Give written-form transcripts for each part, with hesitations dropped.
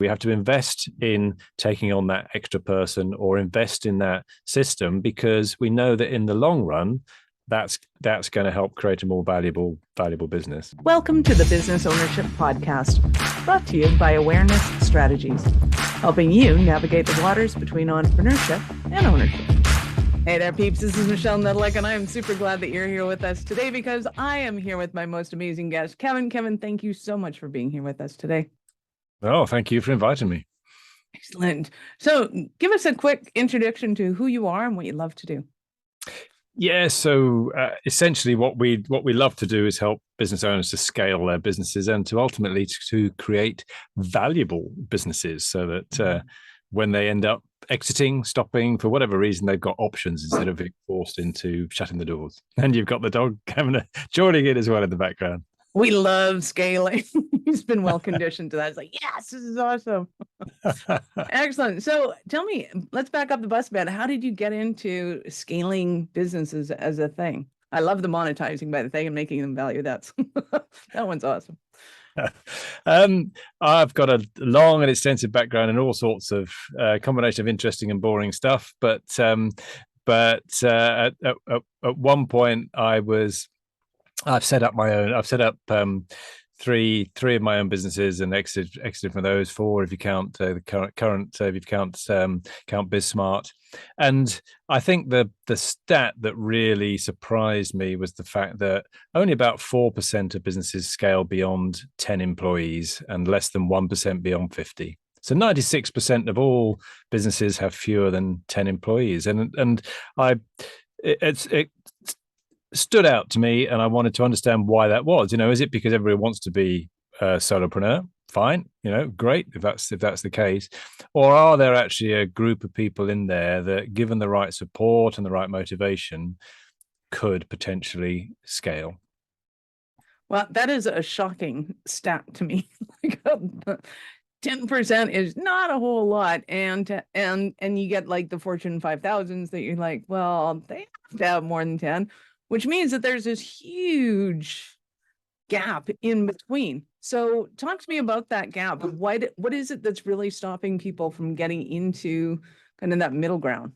We have to invest in taking on that extra person or invest in that system, because we know that in the long run, that's going to help create a more valuable business. Welcome to the Business Ownership Podcast, brought to you by Awareness Strategies, helping you navigate the waters between entrepreneurship and ownership. Hey there, peeps. This is Michelle Nedlick, and I am super glad that you're here with us today because I am here with my most amazing guest, Kevin. Kevin, thank you so much for being here with us today. Oh, thank you for inviting me. Excellent. So give us a quick introduction to who you are and what you love to do. Yeah, so essentially what we love to do is help business owners to scale their businesses and to ultimately to create valuable businesses, so that when they end up exiting, stopping, for whatever reason, they've got options instead of being forced into shutting the doors. And you've got the dog joining in as well in the background. We love scaling. He's been well conditioned to that. It's like, yes, this is awesome. Excellent. So tell me, let's back up the bus a bit. How did you get into scaling businesses as a thing? I love the monetizing by the thing and making them value. That one's awesome. I've got a long and extensive background in all sorts of combination of interesting and boring stuff. But at one point I've set up three of my own businesses and exited from those, four if you count the current if you count BizSmart. And I think the stat that really surprised me was the fact that only about 4% of businesses scale beyond 10 employees and less than 1% beyond 50. So 96% of all businesses have fewer than 10 employees. And it stood out to me, and I wanted to understand why that was. Is it because everybody wants to be a solopreneur? Fine, great if that's the case. Or are there actually a group of people in there that, given the right support and the right motivation, could potentially scale? Well, that is a shocking stat to me. 10% is not a whole lot, and you get like the Fortune 5000s that you're like, well, they have to have more than 10. Which means that there's this huge gap in between. So talk to me about that gap. What is it that's really stopping people from getting into kind of that middle ground?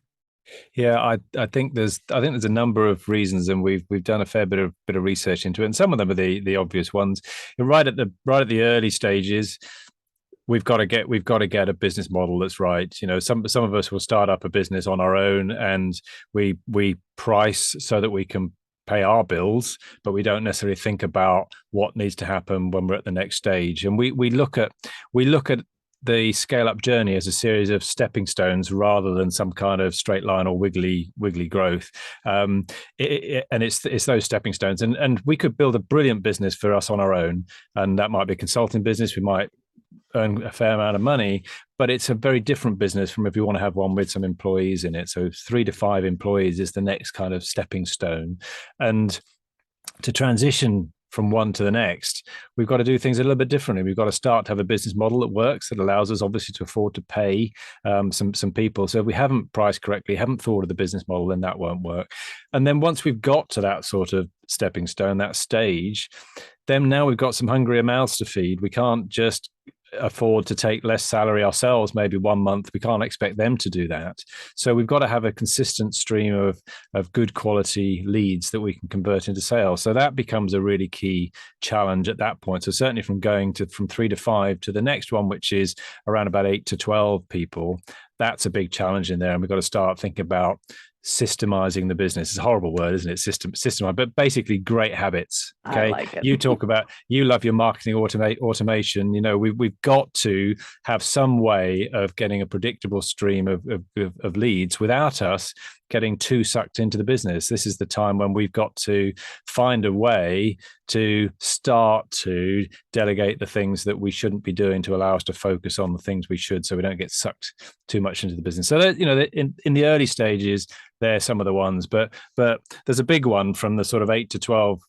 Yeah, I think there's a number of reasons, and we've done a fair bit of research into it, and some of them are the obvious ones. Right at the early stages, we've got to get a business model that's right. Some of us will start up a business on our own, and we price so that we can pay our bills, but we don't necessarily think about what needs to happen when we're at the next stage. And we look at the scale up journey as a series of stepping stones rather than some kind of straight line or wiggly growth. And it's those stepping stones. And we could build a brilliant business for us on our own, and that might be a consulting business. We might earn a fair amount of money, but it's a very different business from if you want to have one with some employees in it. So 3 to 5 employees is the next kind of stepping stone. And to transition from one to the next, we've got to do things a little bit differently. We've got to start to have a business model that works, that allows us obviously to afford to pay some people. So if we haven't priced correctly, haven't thought of the business model, then that won't work. And then once we've got to that sort of stepping stone, that stage, then now we've got some hungrier mouths to feed. We can't just afford to take less salary ourselves maybe 1 month. We can't expect them to do that. So we've got to have a consistent stream of good quality leads that we can convert into sales. So that becomes a really key challenge at that point. So certainly from 3 to 5 to the next one, which is around about 8 to 12 people, that's a big challenge in there. And we've got to start thinking about systemizing the business. It's a horrible word, isn't it? System, but basically great habits. Okay. I like it. You love your marketing automation. We've got to have some way of getting a predictable stream of leads without us getting too sucked into the business. This is the time when we've got to find a way to start to delegate the things that we shouldn't be doing to allow us to focus on the things we should, so we don't get sucked too much into the business. So that, in the early stages, they're some of the ones, but there's a big one from the sort of 8 to 12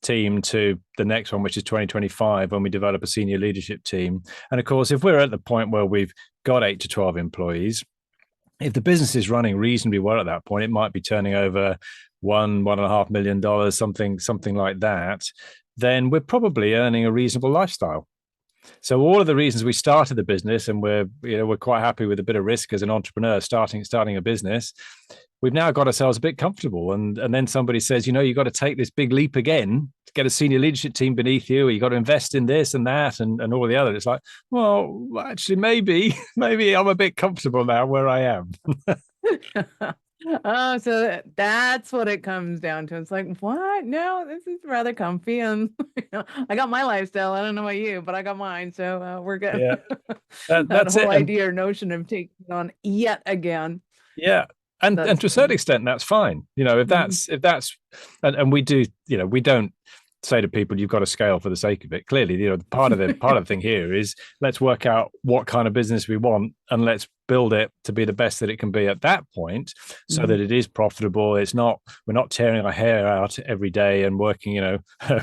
team to the next one, which is 2025, when we develop a senior leadership team. And of course, if we're at the point where we've got 8 to 12 employees, if the business is running reasonably well at that point, it might be turning over $1.5 million, something like that, then we're probably earning a reasonable lifestyle. So all of the reasons we started the business, and we're quite happy with a bit of risk as an entrepreneur starting a business. We've now got ourselves a bit comfortable, and then somebody says, you've got to take this big leap again to get a senior leadership team beneath you, or you got to invest in this and that and all the other. It's like, well, actually, maybe I'm a bit comfortable now where I am. Oh, so that's what it comes down to. It's like, what? No, this is rather comfy, and I got my lifestyle. I don't know about you, but I got mine, so we're good. Yeah, That that's it. whole idea or notion of taking on yet again. Yeah. And That's to a certain extent, that's fine. If Mhm. that's and we do, we don't say to people you've got to scale for the sake of it. Clearly, part of the thing here is let's work out what kind of business we want and let's build it to be the best that it can be at that point, so that it is profitable. We're not tearing our hair out every day and working,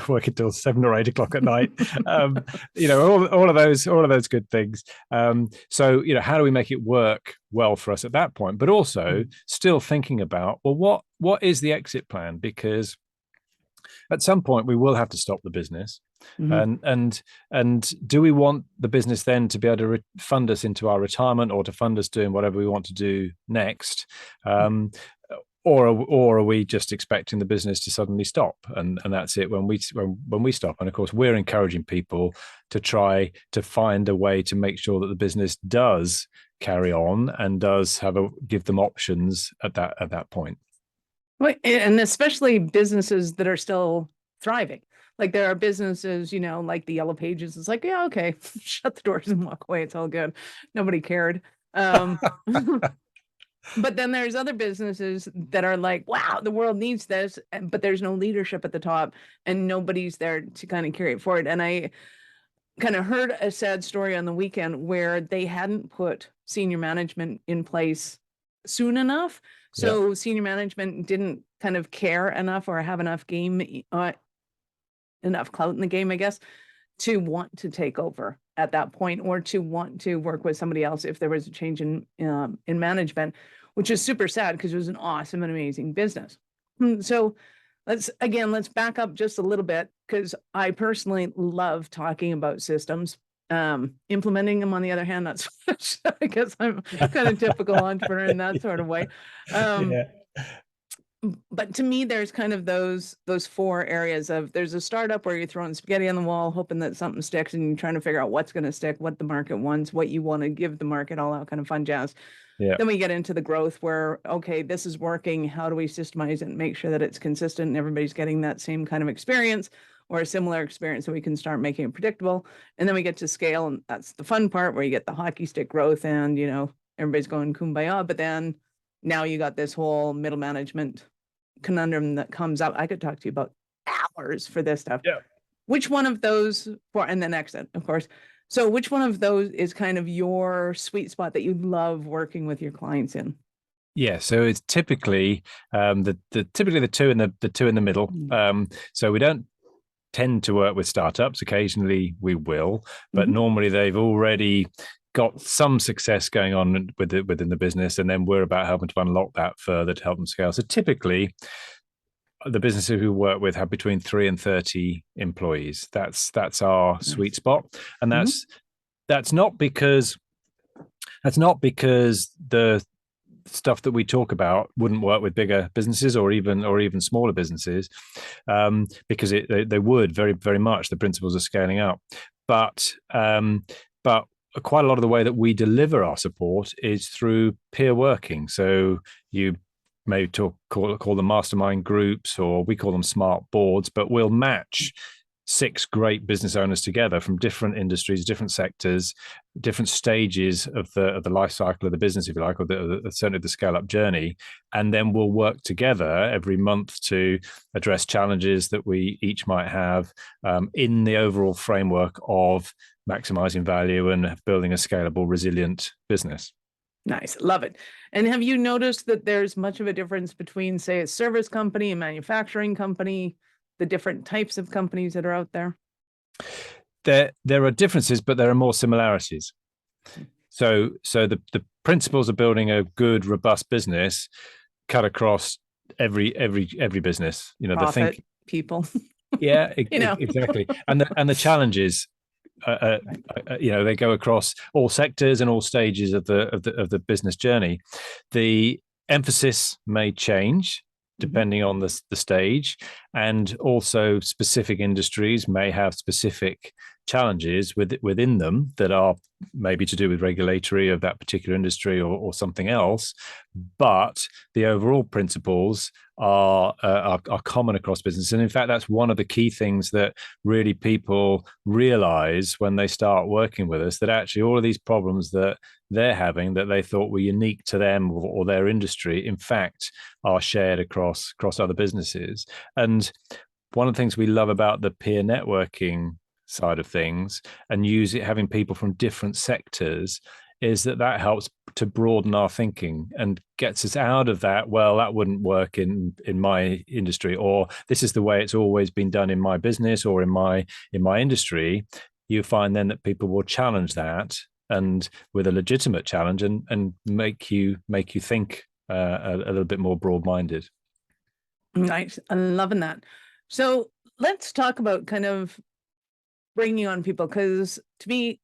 working till 7 or 8 o'clock at night. All of those good things. So how do we make it work well for us at that point, but also still thinking about, well, what is the exit plan? Because at some point we will have to stop the business. Mhm. And do we want the business then to be able to fund us into our retirement, or to fund us doing whatever we want to do next? Or are we just expecting the business to suddenly stop, and that's it when we stop? And of course, we're encouraging people to try to find a way to make sure that the business does carry on and does give them options at that point. Well, and especially businesses that are still thriving. Like there are businesses, like the Yellow Pages. It's like, yeah, okay, shut the doors and walk away. It's all good. Nobody cared. But then there's other businesses that are like, wow, the world needs this, but there's no leadership at the top and nobody's there to kind of carry it forward. And I kind of heard a sad story on the weekend where they hadn't put senior management in place soon enough. Yeah. So senior management didn't kind of care enough or have enough enough clout in the game, I guess, to want to take over at that point, or to want to work with somebody else if there was a change in management, which is super sad because it was an awesome and amazing business. So let's back up just a little bit, because I personally love talking about systems. Implementing them, on the other hand, not so much. I guess I'm kind of typical entrepreneur in that sort of way. Yeah. But to me, there's kind of those four areas of, there's a startup where you're throwing spaghetti on the wall, hoping that something sticks, and you're trying to figure out what's going to stick, what the market wants, what you want to give the market, all that kind of fun jazz. Yeah. Then we get into the growth where, okay, this is working. How do we systemize it and make sure that it's consistent and everybody's getting that same kind of experience or a similar experience, so we can start making it predictable? And then we get to scale, and that's the fun part where you get the hockey stick growth and, everybody's going kumbaya. But then now you got this whole middle management conundrum that comes up. I could talk to you about hours for this stuff. Yeah. Which one of those, and then exit, of course. So which one of those is kind of your sweet spot that you love working with your clients in? Yeah, so it's typically typically the two in the middle. So we don't tend to work with startups. Occasionally we will, but normally they've already got some success going on within the business, and then we're about helping to unlock that further to help them scale. So typically, the businesses we work with have between 3 and 30 employees. That's our sweet spot, and that's not because the stuff that we talk about wouldn't work with bigger businesses or even smaller businesses, because they would very, very much. The principles of scaling up, but quite a lot of the way that we deliver our support is through peer working. So you may call them mastermind groups, or we call them smart boards, but we'll match 6 great business owners together from different industries, different sectors, different stages of the life cycle of the business, if you like, or certainly the scale up journey. And then we'll work together every month to address challenges that we each might have, in the overall framework of maximizing value and building a scalable, resilient business. Nice. Love it. And have you noticed that there's much of a difference between, say, a service company, a manufacturing company, the different types of companies that are out there? There are differences, but there are more similarities. So the principles of building a good, robust business cut across every business. Profit, people. Yeah, exactly. And the challenges they go across all sectors and all stages of the business journey. The emphasis may change depending on the stage, and also specific industries may have specific challenges within them that are maybe to do with regulatory of that particular industry or something else, but the overall principles are common across business. And in fact, that's one of the key things that really people realize when they start working with us, that actually all of these problems that they're having that they thought were unique to them or their industry, in fact, are shared across other businesses. And one of the things we love about the peer networking side of things and having people from different sectors is that helps to broaden our thinking and gets us out of that, well, that wouldn't work in my industry, or this is the way it's always been done in my business or in my industry. You find then that people will challenge that, and with a legitimate challenge, and make you think a little bit more broad-minded. Nice. I'm loving that. So let's talk about kind of bringing on people, because to me,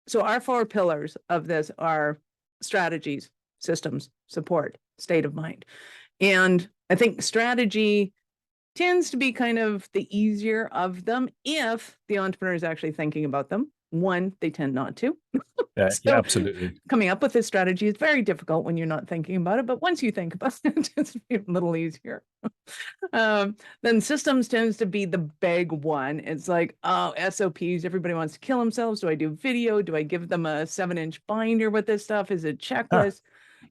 so our 4 pillars of this are strategies, systems, support, state of mind. And I think strategy tends to be kind of the easier of them if the entrepreneur is actually thinking about them. One, they tend not to. Yeah, yeah, absolutely. Coming up with this strategy is very difficult when you're not thinking about it, but once you think about it, it's a little easier. Then systems tends to be the big one. It's like, oh, SOPs, everybody wants to kill themselves. Do I do video? Do I give them a 7-inch binder with this stuff? Is it checklist?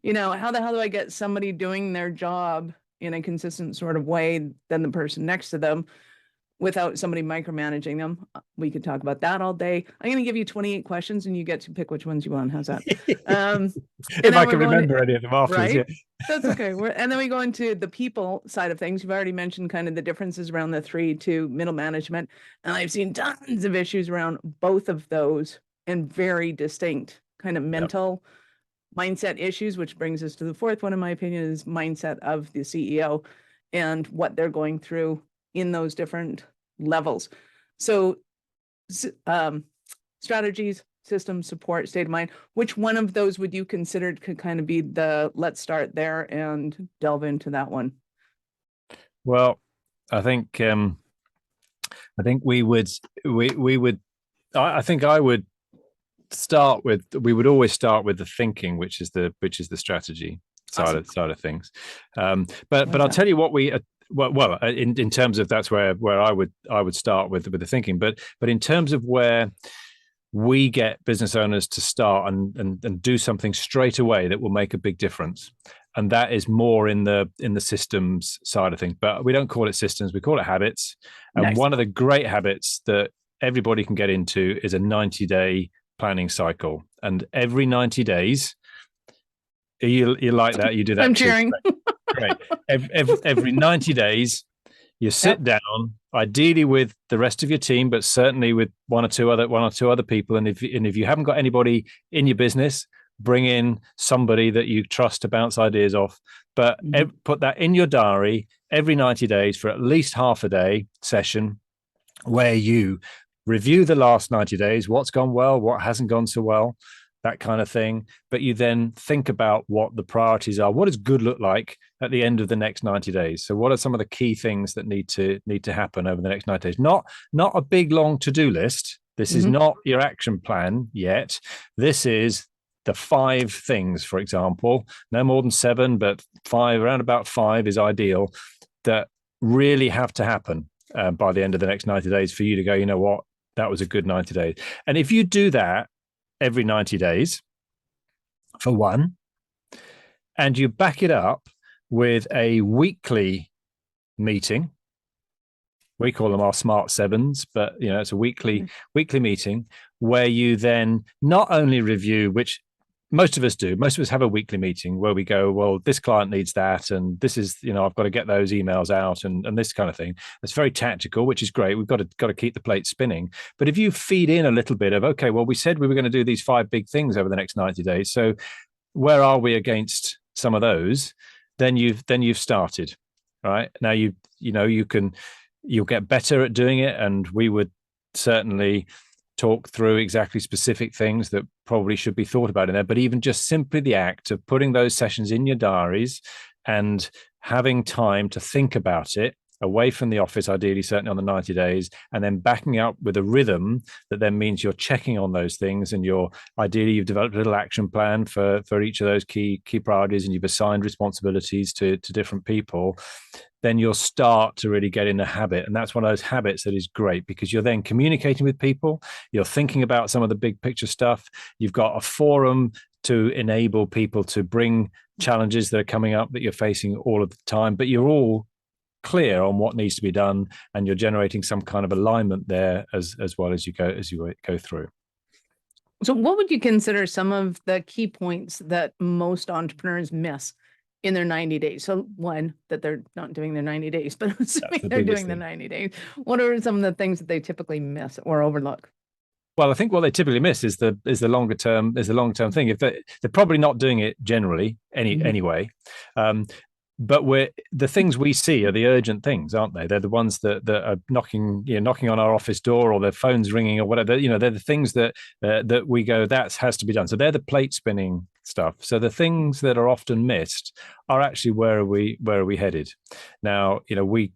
How the hell do I get somebody doing their job in a consistent sort of way than the person next to them without somebody micromanaging them? We could talk about that all day. I'm going to give you 28 questions and you get to pick which ones you want. How's that? If I can remember any of them afterwards, right? Yeah. That's okay. And then we go into the people side of things. You've already mentioned kind of the differences around the 3 to middle management. And I've seen tons of issues around both of those and very distinct kind of mental mindset issues, which brings us to the 4th one, in my opinion, is mindset of the CEO and what they're going through in those different levels. So strategies, systems, support, state of mind, which one of those would you consider could kind of be let's start there and delve into that one? Well, I think we would always start with the thinking, which is the strategy side of things. But I'll tell you what in terms of that's where I would start with the thinking, but in terms of where we get business owners to start and do something straight away that will make a big difference. And that is more in the systems side of things, but we don't call it systems, we call it habits. And Nice. One of the great habits that everybody can get into is a 90-day planning cycle. And every 90 days, you like that, you do that. I'm cheering. Great. Every 90 days, you sit down, ideally with the rest of your team, but certainly with one or two other people. And if you haven't got anybody in your business, bring in somebody that you trust to bounce ideas off. But put that in your diary every 90 days for at least half a day session where you review the last 90 days, what's gone well, what hasn't gone so well, that kind of thing. But you then think about what the priorities are. What does good look like at the end of the next 90 days? So what are some of the key things that need to happen over the next 90 days? Not a big, long to-do list. This is not your action plan yet. This is the 5 things, for example, no more than 7, but 5, around about 5 is ideal, that really have to happen by the end of the next 90 days for you to go, you know what, that was a good 90 days. And if you do that every 90 days, for one, and you back it up with a weekly meeting, we call them our smart 7s, but it's a weekly meeting where you then not only review, which most of us do. Most of us have a weekly meeting where we go, well, this client needs that, and this is, I've got to get those emails out, and this kind of thing. It's very tactical, which is great. We've got to keep the plate spinning. But if you feed in a little bit of, okay, well, we said we were going to do these 5 big things over the next 90 days. So where are we against some of those? Then you've started, right? Now you'll get better at doing it, and we would certainly talk through exactly specific things that probably should be thought about in there. But even just simply the act of putting those sessions in your diaries and having time to think about it away from the office, ideally, certainly on the 90 days, and then backing up with a rhythm that then means you're checking on those things, and you've developed a little action plan for each of those key priorities, and you've assigned responsibilities to different people. Then you'll start to really get in the habit. And that's one of those habits that is great, because you're then communicating with people, you're thinking about some of the big picture stuff, you've got a forum to enable people to bring challenges that are coming up that you're facing all of the time, but you're all clear on what needs to be done, and you're generating some kind of alignment there as well as you go through. So what would you consider some of the key points that most entrepreneurs miss in their 90 days? So one, that they're not doing their 90 days, but assuming they're doing the 90 days, what are some of the things that they typically miss or overlook? Well, I think what they typically miss is the longer term thing. If they're probably not doing it generally anyway. But the things we see are the urgent things, aren't they? They're the ones that are knocking on our office door, or their phone's ringing or whatever. They're the things that we go, that has to be done. So they're the plate spinning stuff. So the things that are often missed are actually where are we headed? Now, we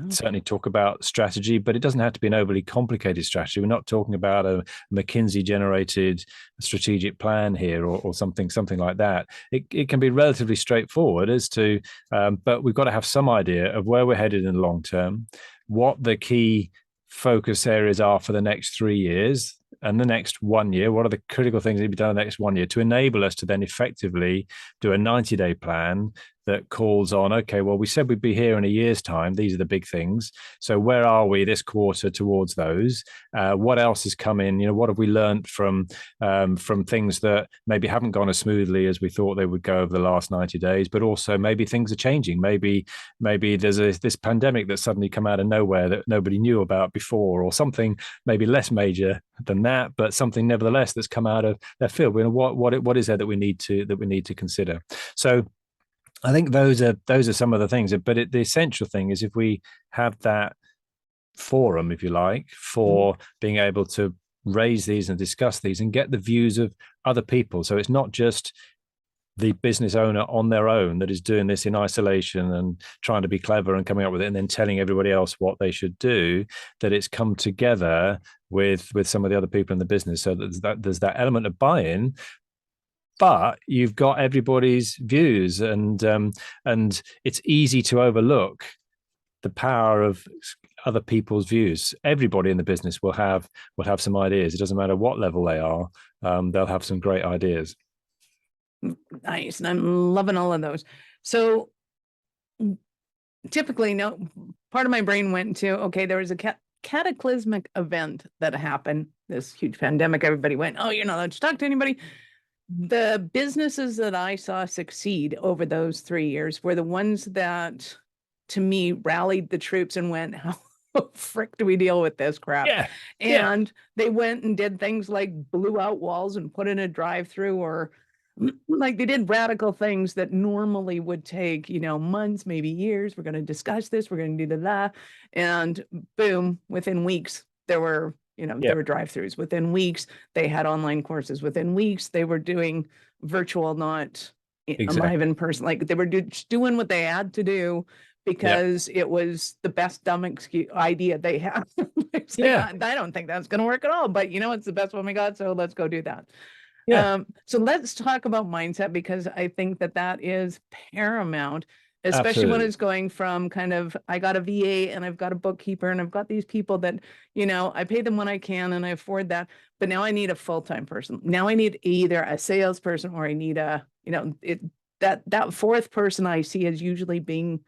certainly talk about strategy, but it doesn't have to be an overly complicated strategy. We're not talking about a McKinsey generated strategic plan here or something like that. It can be relatively straightforward as to, but we've got to have some idea of where we're headed in the long term, what the key focus areas are for the next 3 years and the next 1 year. What are the critical things that need to be done in the next 1 year to enable us to then effectively do a 90-day plan that calls on, okay, well, we said we'd be here in a year's time. These are the big things. So where are we this quarter towards those? What else has come in? What have we learned from things that maybe haven't gone as smoothly as we thought they would go over the last 90 days, but also maybe things are changing. Maybe there's this pandemic that's suddenly come out of nowhere that nobody knew about before, or something maybe less major than that, but something nevertheless that's come out of left field. What is there that we need to consider? So I think those are some of the things. But the essential thing is, if we have that forum, if you like, for being able to raise these and discuss these and get the views of other people. So it's not just the business owner on their own that is doing this in isolation and trying to be clever and coming up with it and then telling everybody else what they should do, that it's come together with some of the other people in the business. So there's that element of buy-in, but you've got everybody's views, and it's easy to overlook the power of other people's views. Everybody in the business will have some ideas. It doesn't matter what level they are. They'll have some great ideas. Nice. And I'm loving all of those. So typically, no, part of my brain went to, okay, there was a cataclysmic event that happened, this huge pandemic. Everybody went, oh, you're not allowed to talk to anybody. The businesses that I saw succeed over those 3 years were the ones that, to me, rallied the troops and went, how frick do we deal with this crap? Yeah. And they went and did things like blew out walls and put in a drive-through, or like they did radical things that normally would take, months, maybe years. We're going to discuss this. We're going to do that. And boom, within weeks, there were there were drive-throughs. Within weeks, they had online courses. Within weeks, they were doing virtual, not live in person. Like they were doing what they had to do because it was the best dumb idea they had. Like, I don't think that's going to work at all, but it's the best one we got. So let's go do that. So let's talk about mindset, because I think that is paramount, especially when it's going from kind of, I got a VA and I've got a bookkeeper and I've got these people that, I pay them when I can and I afford that, but now I need a full-time person. Now I need either a salesperson or I need that fourth person I see as usually being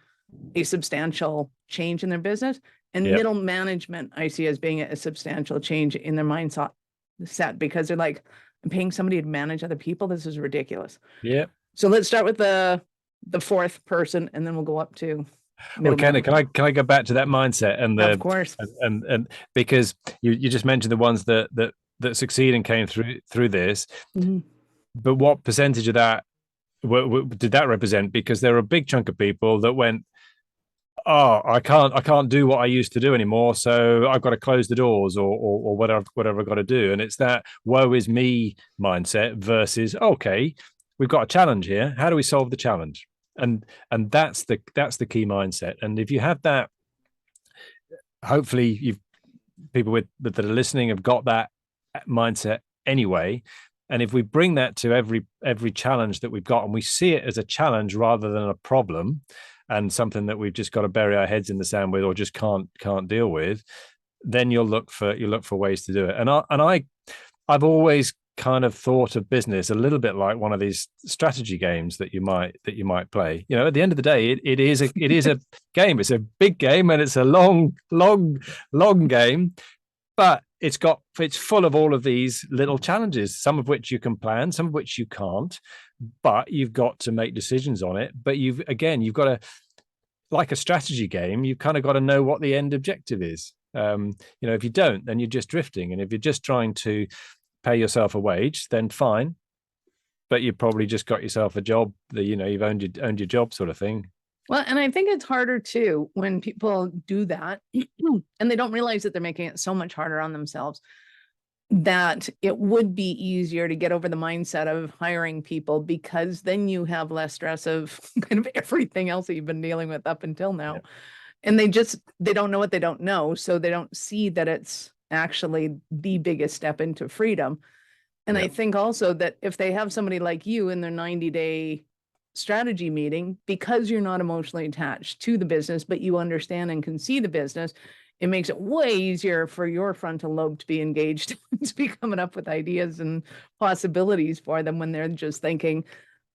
a substantial change in their business, and middle management I see as being a substantial change in their mindset, because they're like, I'm paying somebody to manage other people. This is ridiculous. Yeah. So let's start with the fourth person, and then we'll go up to. Well, can I go back to that mindset and of course, and because you just mentioned the ones that succeed and came through this, but what percentage of that did that represent? Because there are a big chunk of people that went, oh, I can't do what I used to do anymore, so I've got to close the doors, or whatever I've got to do. And it's that woe is me mindset versus, okay, we've got a challenge here. How do we solve the challenge? And that's the key mindset. And if you have that, hopefully you've people that are listening have got that mindset anyway. And if we bring that to every challenge that we've got, and we see it as a challenge rather than a problem, and something that we've just got to bury our heads in the sand with, or just can't deal with, then you'll look for ways to do it. I've always kind of thought of business a little bit like one of these strategy games that you might play. You know, at the end of the day, it is a game. It's a big game, and it's a long game, but it's full of all of these little challenges, some of which you can plan, some of which you can't, but you've got to make decisions on it. But you've got to, like a strategy game, you've kind of got to know what the end objective is. If you don't, then you're just drifting. And if you're just trying to pay yourself a wage, then fine, but you probably just got yourself a job that, you've owned your job, sort of thing. Well, and I think it's harder too when people do that and they don't realize that they're making it so much harder on themselves, that it would be easier to get over the mindset of hiring people, because then you have less stress of kind of everything else that you've been dealing with up until now. Yeah. And they don't know what they don't know. So they don't see that it's actually the biggest step into freedom. And I think also that if they have somebody like you in their 90-day strategy meeting, because you're not emotionally attached to the business, but you understand and can see the business, it makes it way easier for your frontal lobe to be engaged, to be coming up with ideas and possibilities for them when they're just thinking,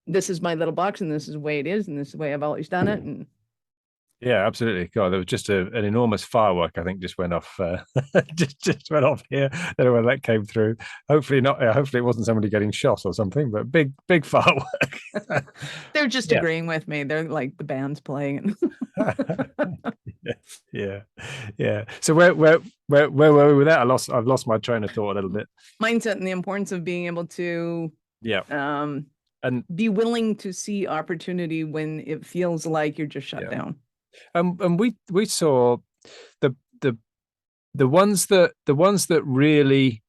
this is my little box and this is the way it is and this is the way I've always done it. And yeah, absolutely. God, there was just an enormous firework, I think, just went off. Just went off here. I don't know where that came through. Hopefully not. Hopefully it wasn't somebody getting shot or something. But big firework. They're just agreeing with me. They're like, the band's playing. Yeah. So where were we with that? I've lost my train of thought a little bit. Mindset and the importance of being able to and be willing to see opportunity when it feels like you're just shut down. And we saw the ones that really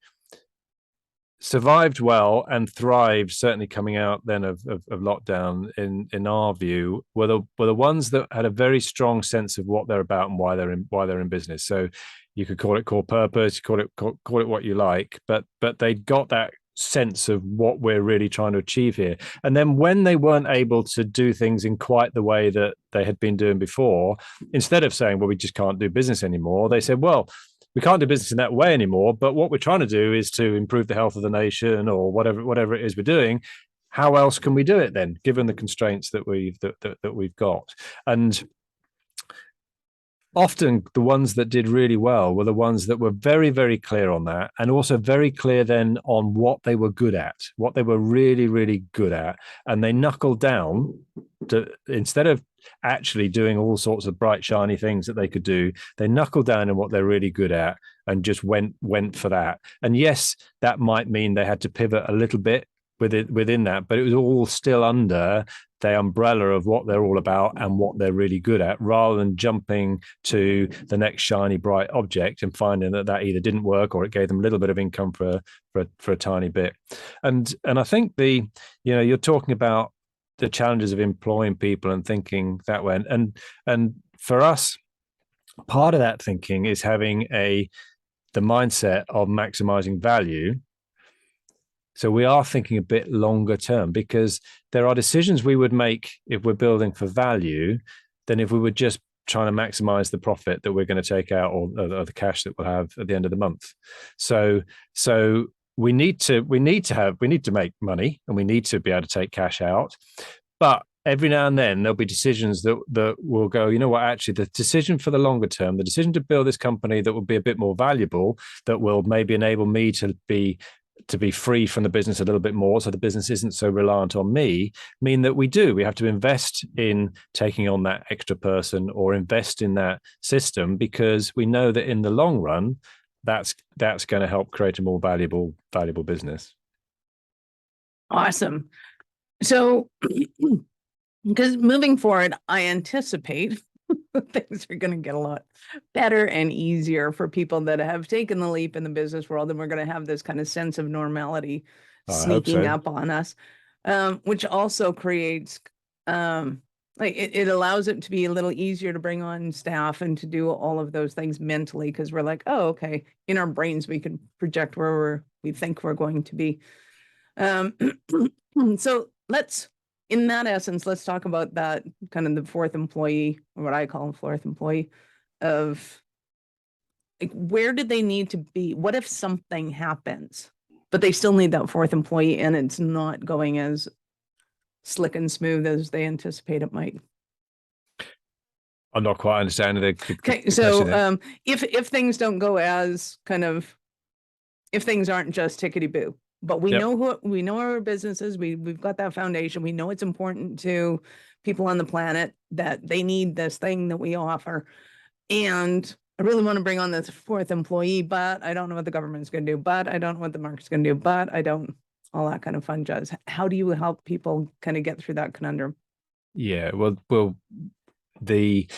survived well and thrived, certainly coming out then of lockdown, in our view, were the ones that had a very strong sense of what they're about and why they're in business. So you could call it core purpose, call it what you like, but they got that sense of what we're really trying to achieve here. And then when they weren't able to do things in quite the way that they had been doing before, instead of saying, well, we just can't do business anymore, they said, well, we can't do business in that way anymore, but what we're trying to do is to improve the health of the nation, or whatever it is we're doing. How else can we do it then, given the constraints that we've got? And often the ones that did really well were the ones that were very, very clear on that, and also very clear then on what they were good at, what they were really, really good at. And they knuckled down to, instead of actually doing all sorts of bright, shiny things that they could do, they knuckled down on what they're really good at and just went for that. And yes, that might mean they had to pivot a little bit within that, but it was all still under the umbrella of what they're all about and what they're really good at, rather than jumping to the next shiny bright object and finding that either didn't work or it gave them a little bit of income for a tiny bit. And I think you're talking about the challenges of employing people and thinking that way, and for us, part of that thinking is having the mindset of maximizing value. So we are thinking a bit longer term, because there are decisions we would make if we're building for value than if we were just trying to maximize the profit that we're going to take out, or the cash that we'll have at the end of the month. So we need to make money, and we need to be able to take cash out. But every now and then there'll be decisions that will go, you know what, actually the decision for the longer term, the decision to build this company that will be a bit more valuable, that will maybe enable me to be free from the business a little bit more, so the business isn't so reliant on me, mean that we have to invest in taking on that extra person, or invest in that system, because we know that in the long run, that's going to help create a more valuable business. Awesome. So because moving forward, I anticipate things are going to get a lot better and easier for people that have taken the leap in the business world, and we're going to have this kind of sense of normality I hope sneaking so. up on us, which also creates like it allows it to be a little easier to bring on staff and to do all of those things mentally, because we're like, oh, okay, in our brains we can project where we think we're going to be. So in that essence, let's talk about that kind of the fourth employee, or what I call a fourth employee, of like, where do they need to be? What if something happens, but they still need that fourth employee and it's not going as slick and smooth as they anticipate it might? I'm not quite understanding the Okay, question there. so if things don't go as kind of, if things aren't just tickety boo, but we Yep. know we know our businesses, we've got that foundation, we know it's important to people on the planet that they need this thing that we offer, and I really want to bring on this fourth employee, but I don't know what the government's going to do, but I don't know what the market's going to do, but I don't, all that kind of fun jazz. How do you help people kind of get through that conundrum? Yeah, well, the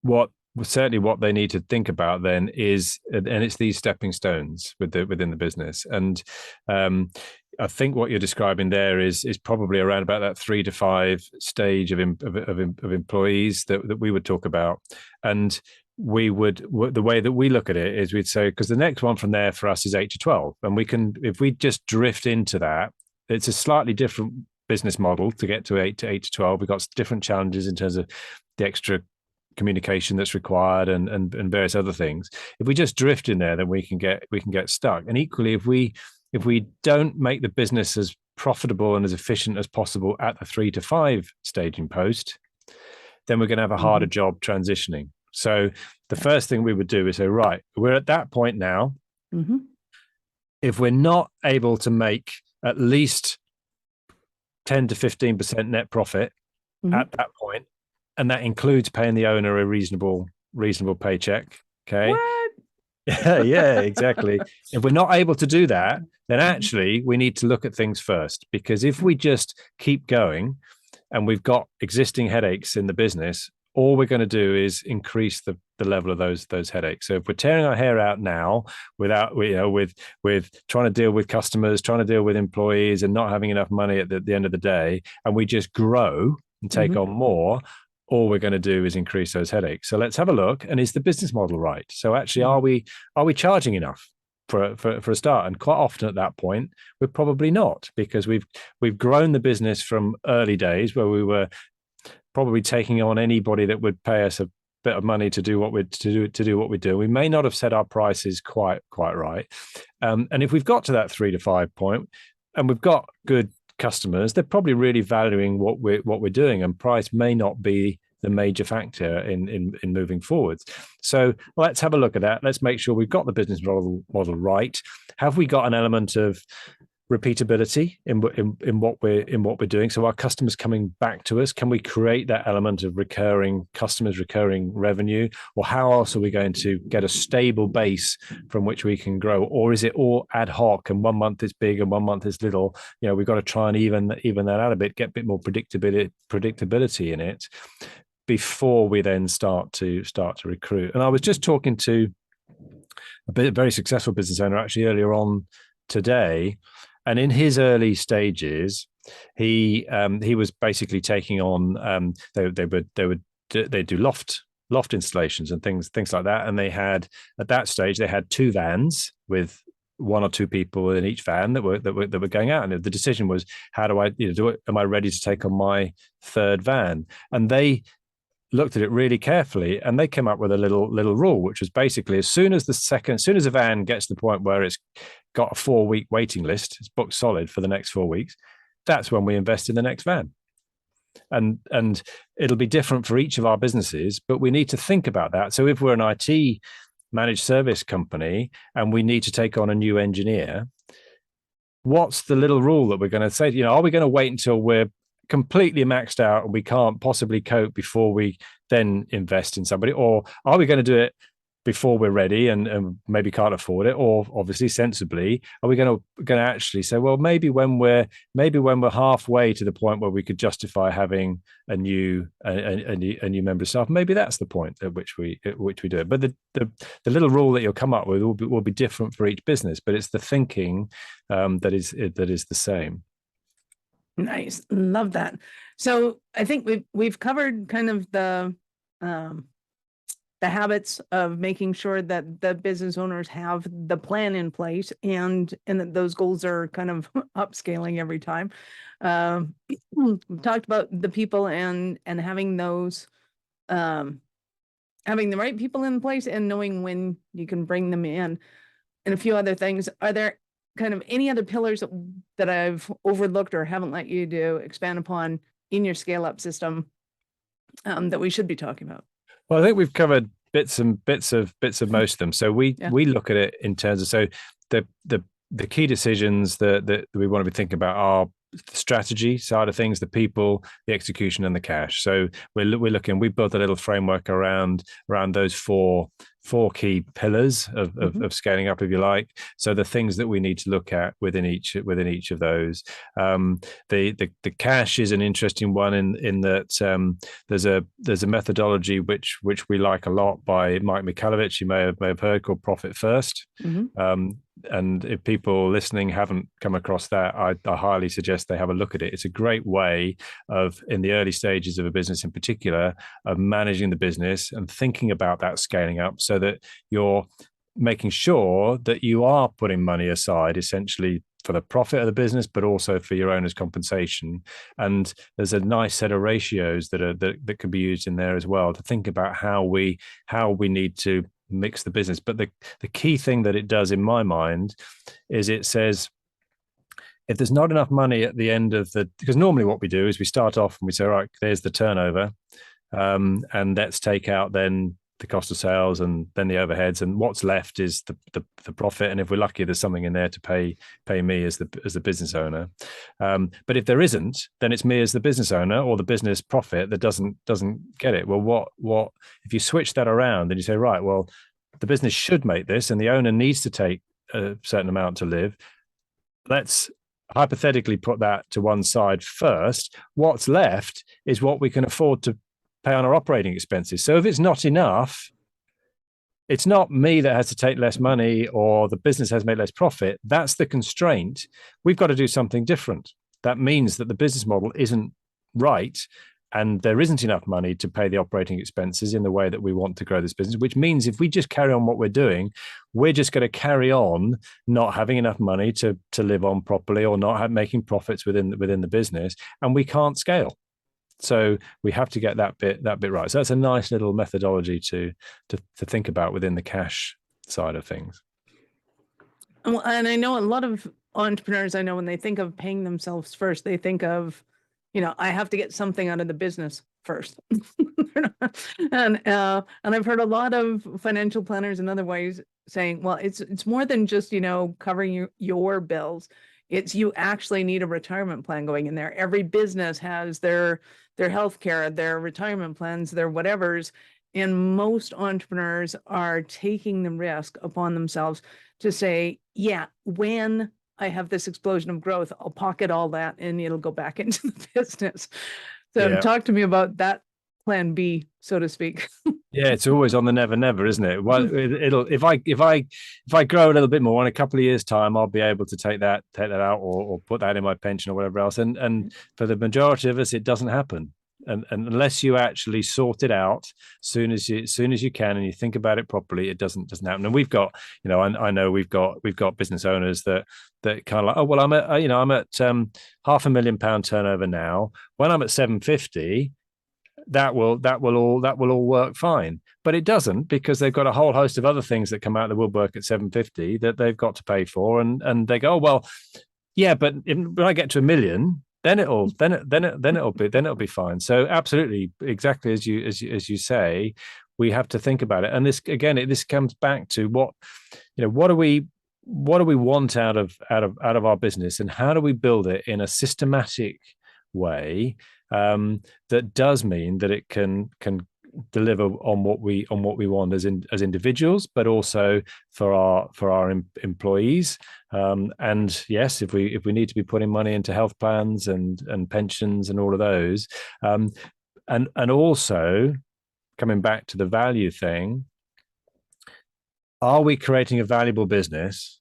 what certainly what they need to think about then is, and it's these stepping stones within the business, and I think what you're describing there is probably around about that 3 to 5 stage of employees that we would talk about. And we would, the way that we look at it is we'd say, because the next one from there for us is 8 to 12, and we can, if we just drift into that, it's a slightly different business model to get to 8 to 12. We've got different challenges in terms of the extra communication that's required and various other things. If we just drift in there, then we can get stuck. And equally, if we don't make the business as profitable and as efficient as possible at the 3 to 5 staging post, then we're going to have a harder job transitioning. So the first thing we would do is say, right, we're at that point now. If we're not able to make at least 10 to 15% net profit at that point, and that includes paying the owner a reasonable paycheck. Okay. What? Yeah, exactly. If we're not able to do that, then actually we need to look at things first, because if we just keep going and we've got existing headaches in the business, all we're going to do is increase the level of those headaches. So if we're tearing our hair out now without, with trying to deal with customers, trying to deal with employees, and not having enough money at the end of the day, and we just grow and take on more, all we're going to do is increase those headaches. So let's have a look. And is the business model right? So actually, are we charging enough for a start? And quite often at that point, we're probably not, because we've grown the business from early days where we were probably taking on anybody that would pay us a bit of money to do what we do. We may not have set our prices quite right. And if we've got to that 3 to 5 point and we've got good customers, they're probably really valuing what we're doing, and price may not be the major factor in moving forwards. So let's have a look at that. Let's make sure we've got the business model right. Have we got an element of repeatability in what we're doing? So our customers coming back to us, can we create that element of recurring customers, recurring revenue? Or how else are we going to get a stable base from which we can grow? Or is it all ad hoc, and 1 month is big and 1 month is little? We've got to try and even that out a bit, get a bit more predictability in it before we then start to recruit. And I was just talking to a very successful business owner actually earlier on today, and in his early stages, he was basically taking on they do loft installations and things like that. And they had, at that stage, they had 2 vans with 1 or 2 people in each van that were going out. And the decision was, how do I do it? Am I ready to take on my 3rd van? And they looked at it really carefully, and they came up with a little rule, which was basically, as soon as a van gets to the point where it's got a 4-week waiting list, it's booked solid for the next 4 weeks, that's when we invest in the next van. And it'll be different for each of our businesses, but we need to think about that. So if we're an IT managed service company and we need to take on a new engineer, what's the little rule that we're going to say? Are we going to wait until we're completely maxed out and we can't possibly cope before we then invest in somebody? Or are we going to do it before we're ready and maybe can't afford it, or obviously sensibly, are we going to actually say, well, maybe when we're halfway to the point where we could justify having a new member of staff, maybe that's the point at which we do it. But the little rule that you'll come up with will be different for each business, but it's the thinking that is the same. Nice, love that. So I think we've covered kind of the habits of making sure that the business owners have the plan in place, and that those goals are kind of upscaling every time. We've talked about the people and having those, having the right people in place and knowing when you can bring them in, and a few other things. Are there kind of any other pillars that I've overlooked or haven't let you do expand upon in your scale up system that we should be talking about? Well, I think we've covered bits of most of them. So we look at it in terms of, so the key decisions that we want to be thinking about are the strategy side of things, the people, the execution, and the cash. So we built a little framework around those four key pillars of scaling up, if you like. So the things that we need to look at within each of those. The cash is an interesting one in that there's a methodology which we like a lot by Mike Michalowicz, you may have heard, called Profit First. And if people listening haven't come across that, I highly suggest they have a look at it. It's a great way of, in the early stages of a business in particular, of managing the business and thinking about that scaling up, so that you're making sure that you are putting money aside essentially for the profit of the business, but also for your owner's compensation. And there's a nice set of ratios that can be used in there as well to think about how we need to mix the business. But the key thing that it does in my mind is it says, if there's not enough money at the end of because normally what we do is we start off and we say, all right, there's the turnover, and let's take out then the cost of sales and then the overheads, and what's left is the profit. And if we're lucky, there's something in there to pay me as the business owner. But if there isn't, then it's me as the business owner or the business profit that doesn't get it. Well, what if you switch that around and you say, right, well, the business should make this and the owner needs to take a certain amount to live. Let's hypothetically put that to one side first. What's left is what we can afford to pay on our operating expenses. So if it's not enough, it's not me that has to take less money or the business has made less profit. That's the constraint. We've got to do something different. That means that the business model isn't right and there isn't enough money to pay the operating expenses in the way that we want to grow this business, which means if we just carry on what we're doing, we're just going to carry on not having enough money to live on properly or not making profits within the business, and we can't scale. So we have to get that bit right. So that's a nice little methodology to think about within the cash side of things. And I know a lot of entrepreneurs, I know when they think of paying themselves first, they think of, I have to get something out of the business first. And I've heard a lot of financial planners and other ways saying, well, it's more than just, covering your bills. It's you actually need a retirement plan going in there. Every business has their healthcare, their retirement plans, their whatevers. And most entrepreneurs are taking the risk upon themselves to say, yeah, when I have this explosion of growth, I'll pocket all that and it'll go back into the business. So talk to me about that plan B, so to speak. Yeah, it's always on the never, isn't it? Well, it'll if I grow a little bit more in a couple of years' time, I'll be able to take that out or put that in my pension or whatever else. And for the majority of us, it doesn't happen. And unless you actually sort it out soon as you can and you think about it properly, it doesn't happen. And we've got, I know we've got business owners that kind of like, oh well, I'm at £500,000 turnover now. When I'm at 750. That will all work fine, but it doesn't, because they've got a whole host of other things that come out of the woodwork at 750 that they've got to pay for, and they go, oh, well, yeah, but when I get to 1 million, then it'll be fine. So absolutely, exactly as you say, we have to think about it. And this comes back to what do we want out of our business, and how do we build it in a systematic way that does mean that it can deliver on what we want as individuals, but also for our employees. And yes, if we need to be putting money into health plans and pensions and all of those, and also coming back to the value thing, are we creating a valuable business?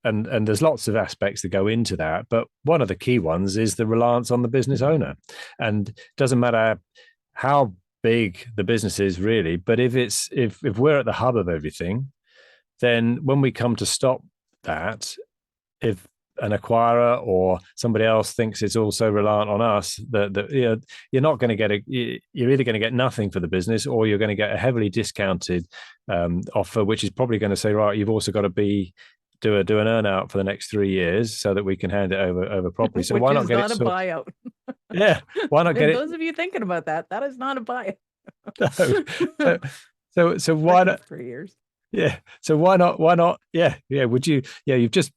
And there's lots of aspects that go into that, but one of the key ones is the reliance on the business owner. And it doesn't matter how big the business is really, but if we're at the hub of everything, then when we come to stop that, if an acquirer or somebody else thinks it's also reliant on us, that you're not going to get you're either going to get nothing for the business, or you're going to get a heavily discounted offer, which is probably going to say, right, you've also got to do an earn out for the next 3 years so that we can hand it over properly. So why not get it? Which is not a buyout. Yeah, why not get it? Those of you thinking about that is not a buyout. No. So why not 3 years? Yeah. So why not? Yeah. Would you? Yeah. You've just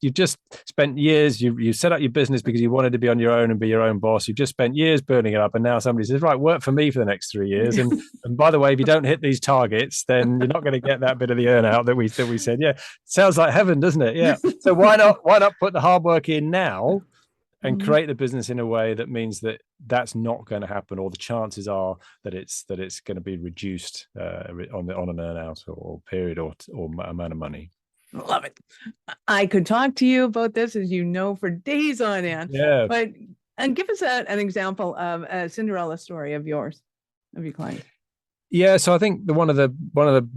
spent years. You set up your business because you wanted to be on your own and be your own boss. You've just spent years burning it up, and now somebody says, right, work for me for the next 3 years. And by the way, if you don't hit these targets, then you're not going to get that bit of the earn out that we said. Yeah. Sounds like heaven, doesn't it? Yeah. So why not put the hard work in now and create the business in a way that means that that's not going to happen, or the chances are that it's going to be reduced on an earn out or period or amount of money. Love it. I could talk to you about this, as you know, for days on end. Yeah. And give us an example of a Cinderella story of yours, of your client. Yeah, so I think one of the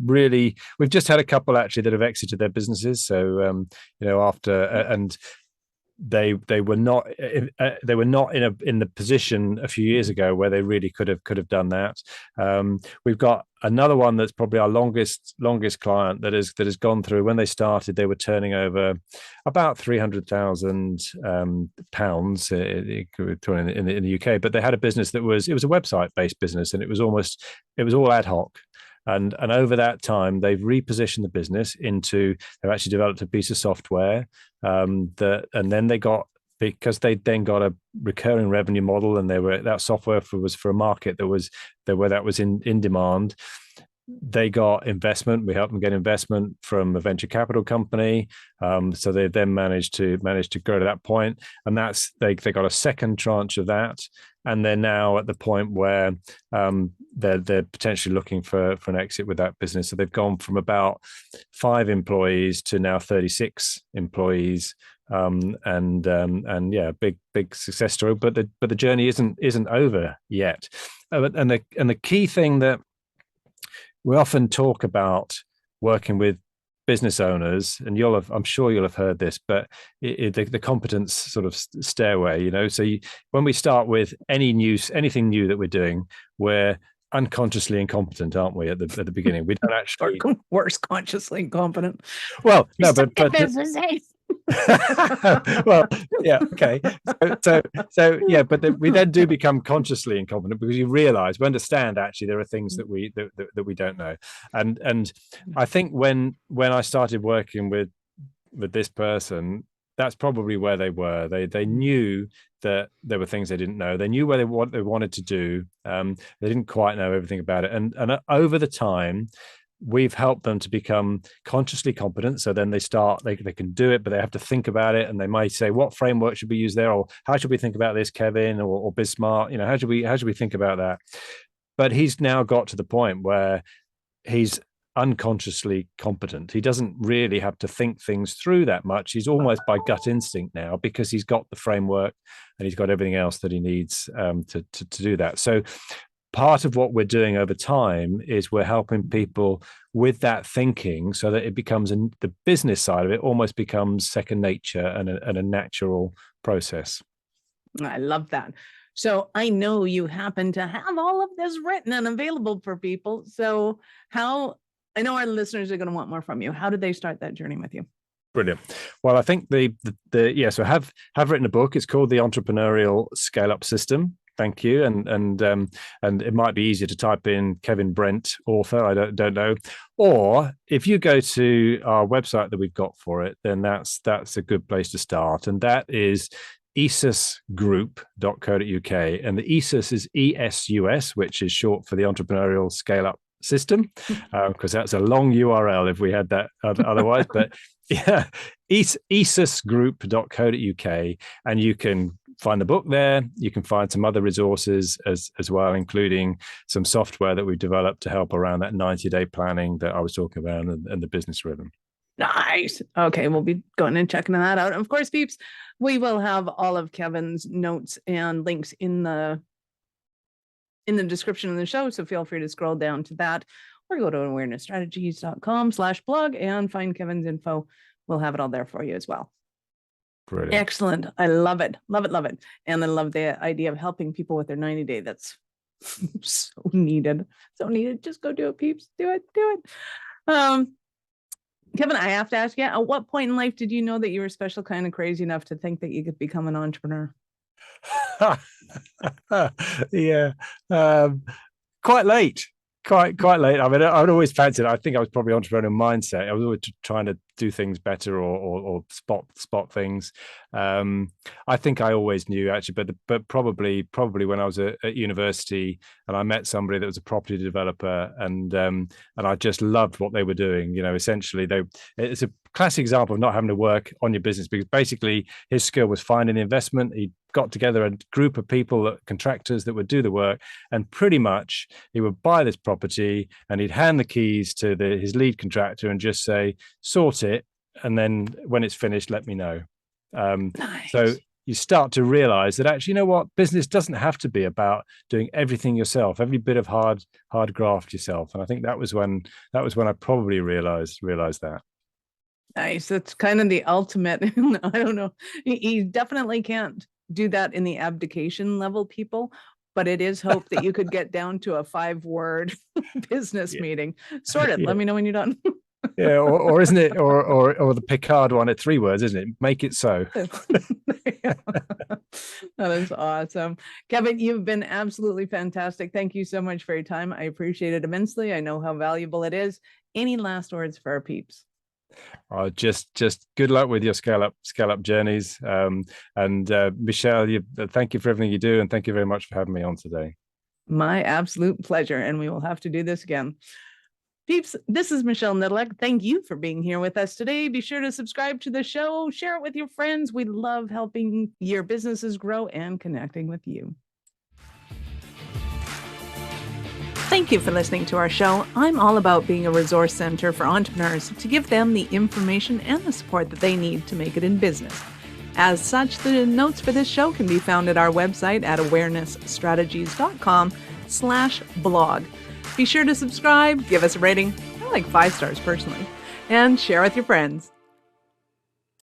really, we've just had a couple actually that have exited their businesses. So after and they were not in the position a few years ago where they really could have done that. We've got another one that's probably our longest client that has gone through. When they started, they were turning over about £300,000 in the UK, but they had a business it was a website based business, and it was all ad hoc. And over that time, they've repositioned the business they've actually developed a piece of software and then because they then got a recurring revenue model, and that software was for a market that was in demand. They got investment. We helped them get investment from a venture capital company. So they then managed to grow to that point, and they got a second tranche of that. And they're now at the point where they're potentially looking for an exit with that business. So they've gone from about 5 employees to now 36 employees, and yeah, big success story. But the journey isn't over yet. And the key thing that we often talk about working with business owners, and I'm sure you'll have heard this, but the competence sort of stairway, So when we start with anything new that we're doing, we're unconsciously incompetent, aren't we? At the beginning, we don't actually. Or worse, consciously incompetent. Well, no, but well, yeah, okay. So yeah, but we then do become consciously incompetent because we understand actually there are things that we don't know, and I think when I started working with this person, that's probably where they were. They knew that there were things they didn't know. They knew what they wanted to do. They didn't quite know everything about it, and over the time, we've helped them to become consciously competent. So then they can do it, but they have to think about it, and they might say, what framework should we use there, or how should we think about this, Kevin, or BizSmart? How should we think about that? But he's now got to the point where he's unconsciously competent. He doesn't really have to think things through that much. He's almost by gut instinct now, because he's got the framework and he's got everything else that he needs to do that. So part of what we're doing over time is we're helping people with that thinking, so that it becomes the business side of it almost becomes second nature and a natural process. I love that. So I know you happen to have all of this written and available for people. So I know our listeners are going to want more from you. How did they start that journey with you? Brilliant. Well, I think so have written a book. It's called The Entrepreneurial Scale-Up System. Thank you. And it might be easier to type in Kevin Brent, author. I don't know. Or if you go to our website that we've got for it, then that's a good place to start. And that is esusgroup.co.uk. And the ESUS is ESUS, which is short for the Entrepreneurial Scale-Up system, because that's a long URL if we had that otherwise. But yeah, esusgroup.co.uk, and you can find the book there. You can find some other resources as well, including some software that we've developed to help around that 90-day planning that I was talking about, and the business rhythm. Nice. Okay, we'll be going and checking that out. And of course, peeps, we will have all of Kevin's notes and links in the description of the show. So feel free to scroll down to that or go to awarenessstrategies.com/blog and find Kevin's info. We'll have it all there for you as well. Brilliant. Excellent. I love it. Love it. Love it. And I love the idea of helping people with their 90-day. That's so needed. So needed. Just go do it, peeps. Do it. Do it. Kevin, I have to ask you, at what point in life did you know that you were special, kind of crazy enough to think that you could become an entrepreneur? Yeah, quite late. Quite late. I mean, I'd always fancied it. I think I was probably entrepreneurial mindset. I was always trying to do things better or spot things. I think I always knew, actually, but probably when I was at university and I met somebody that was a property developer, and I just loved what they were doing. You know, essentially, it's a classic example of not having to work on your business, because basically his skill was finding the investment. He got together a group of people, contractors that would do the work, and pretty much he would buy this property and he'd hand the keys to his lead contractor and just say, sort it, and then when it's finished, let me know. Nice. So you start to realize that actually, you know what, business doesn't have to be about doing everything yourself, every bit of hard graft yourself. And I think that was when I probably realized that. Nice. That's kind of the ultimate. I don't know. You definitely can't do that in the abdication level, people, but it is hope that you could get down to a 5-word business meeting. Sort it. Let me know when you're done. Yeah, or isn't it, or the Picard one at 3 words, isn't it? Make it so. That is awesome. Kevin, you've been absolutely fantastic. Thank you so much for your time. I appreciate it immensely. I know how valuable it is. Any last words for our peeps? Just good luck with your scale up journeys. And Michelle, thank you for everything you do, and thank you very much for having me on today. My absolute pleasure. And we will have to do this again. Peeps, this is Michelle Nedelec. Thank you for being here with us today. Be sure to subscribe to the show, share it with your friends. We love helping your businesses grow and connecting with you. Thank you for listening to our show. I'm all about being a resource center for entrepreneurs to give them the information and the support that they need to make it in business. As such, the notes for this show can be found at our website at awarenessstrategies.com/blog. Be sure to subscribe, give us a rating. I like 5 stars personally, and share with your friends.